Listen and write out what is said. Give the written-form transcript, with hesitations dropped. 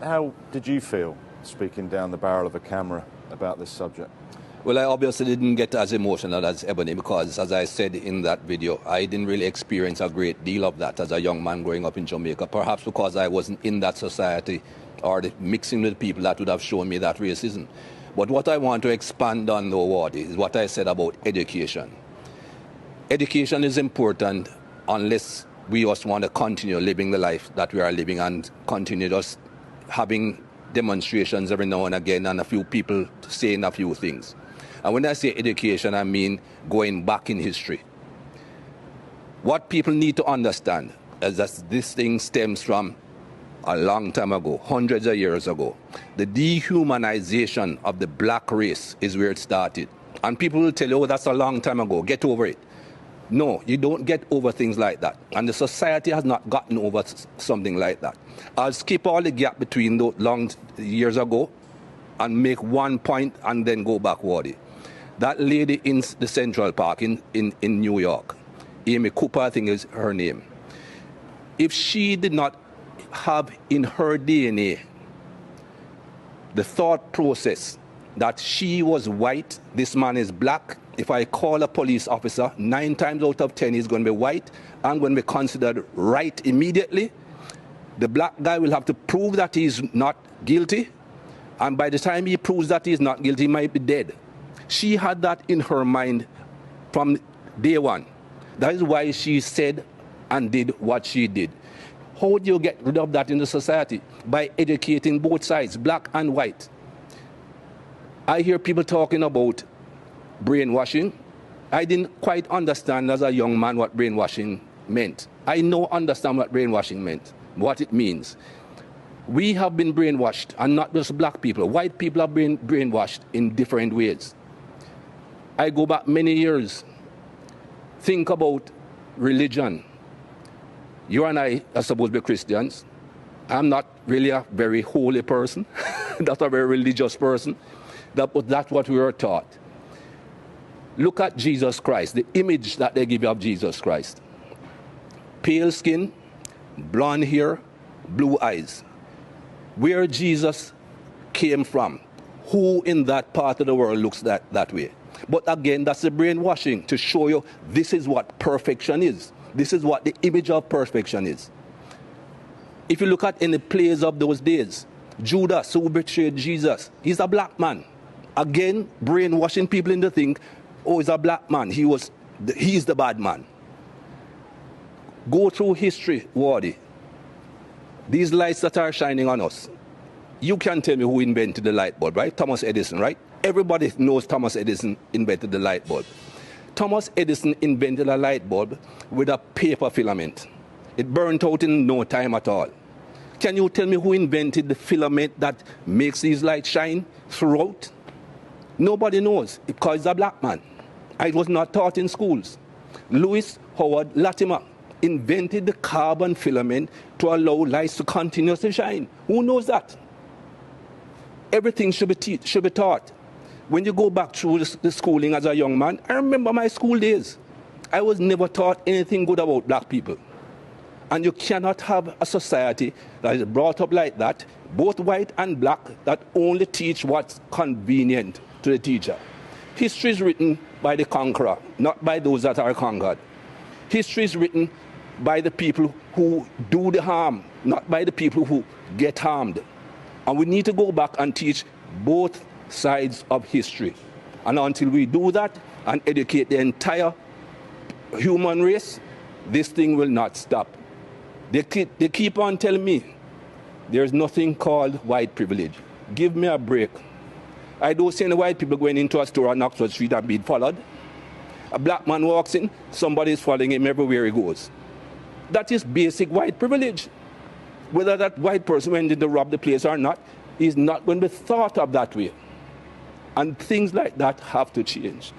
How did you feel speaking down the barrel of a camera about this subject? Well, I obviously didn't get as emotional as Ebony because, as I said in that video, I didn't really experience a great deal of that as a young man growing up in Jamaica, perhaps because I wasn't in that society or mixing with people that would have shown me that racism. But what I want to expand on, though, Wardy, is what I said about education. Education is important unless we just want to continue living the life that we are living and continue just having demonstrations every now and again and a few people saying a few things. And when I say education, I mean going back in history. What people need to understand is that this thing stems from a long time ago, hundreds of years ago. The dehumanization of the black race is where it started. And people will tell you, oh, that's a long time ago, get over it. No, you don't get over things like that. And the society has not gotten over something like that. I'll skip all the gap between those long years ago and make one point and then go backward. That lady in the Central Park in New York, Amy Cooper, I think is her name. If she did not have in her DNA the thought process that she was white, this man is black, if I call a police officer, 9 times out of 10 he's going to be white, I'm going to be considered right immediately. The black guy will have to prove that he's not guilty, and by the time he proves that he's not guilty, he might be dead. She had that in her mind from day one. That is why she said and did what she did. How do you get rid of that in the society? By educating both sides, black and white. I hear people talking about brainwashing. I didn't quite understand as a young man what brainwashing meant. I now understand what brainwashing meant, what it means. We have been brainwashed, and not just black people. White people have been brainwashed in different ways. I go back many years. Think about religion. You and I are supposed to be Christians. I'm not really a very holy person, not a very religious person. But that's what we were taught. Look at Jesus Christ, the image that they give you of Jesus Christ. Pale skin, blonde hair, blue eyes. Where Jesus came from, who in that part of the world looks that way? But again, that's the brainwashing to show you this is what perfection is. This is what the image of perfection is. If you look at any plays of those days, Judas, who betrayed Jesus, he's a black man. Again, brainwashing people into think, oh, he's a black man. He's the bad man. Go through history, Wardy. These lights that are shining on us. You can tell me who invented the light bulb, right? Thomas Edison, right? Everybody knows Thomas Edison invented the light bulb. Thomas Edison invented a light bulb with a paper filament. It burnt out in no time at all. Can you tell me who invented the filament that makes these lights shine throughout? Nobody knows, because he's a black man. It was not taught in schools. Lewis Howard Latimer invented the carbon filament to allow lights to continuously shine. Who knows that? Everything should be taught. When you go back through the schooling as a young man, I remember my school days. I was never taught anything good about black people. And you cannot have a society that is brought up like that, both white and black, that only teach what's convenient to the teacher. History is written by the conqueror, not by those that are conquered. History is written by the people who do the harm, not by the people who get harmed. And we need to go back and teach both sides of history. And until we do that and educate the entire human race, this thing will not stop. They keep on telling me there's nothing called white privilege. Give me a break. I don't see any white people going into a store on Oxford Street and being followed. A black man walks in, somebody is following him everywhere he goes. That is basic white privilege. Whether that white person went in to rob the place or not, is not going to be thought of that way. And things like that have to change.